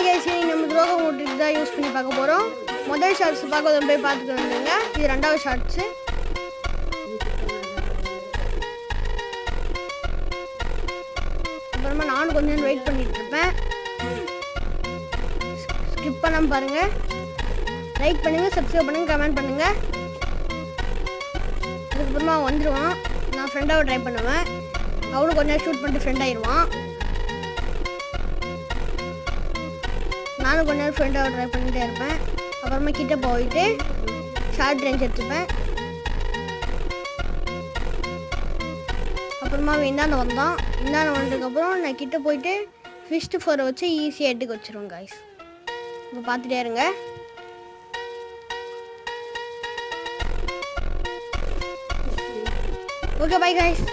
guys, நம்ம துரோகம் ஓட்டிட்டு தான் யூஸ் பண்ணி பார்க்க போறோம். முதல் ஷாட்ஸ் பார்க்க போய் பார்த்துட்டு வந்துங்க. இது ரெண்டாவது ஷாட்ஸ். அப்புறமா நானும் கொஞ்ச நேரம் வெயிட் பண்ணிட்டு இருப்பேன். ஸ்கிப் பண்ணாம பாருங்க. லைக் பண்ணுங்க, சப்ஸ்கிரைப் பண்ணுங்க, கமெண்ட் பண்ணுங்க. அதுக்கப்புறமா வந்துடுவான். நான் ஃப்ரெண்டாவை ட்ரை பண்ணுவேன். அவனும் கொஞ்ச நேரம் ஷூட் பண்ணிட்டு ஃப்ரெண்ட் ஆயிடுவான். நானும் கொஞ்ச நேரம் ஃப்ரெண்டாக ட்ரை பண்ணிகிட்டே இருப்பேன். அப்புறமா கிட்டே போயிட்டு ஷார்ட் ரேஞ்ச் எடுத்துப்பேன். அப்புறமா இந்தாண்ட வந்தான். இந்தாண்ட வந்ததுக்கப்புறம் நான் கிட்டே போயிட்டு ஃபிஸ்ட் ஃபோரை வச்சு ஈஸியாக எடுக்க வச்சுருவேன் காய்ஸ். இப்போ பார்த்துட்டே இருங்க. Okay, by guys.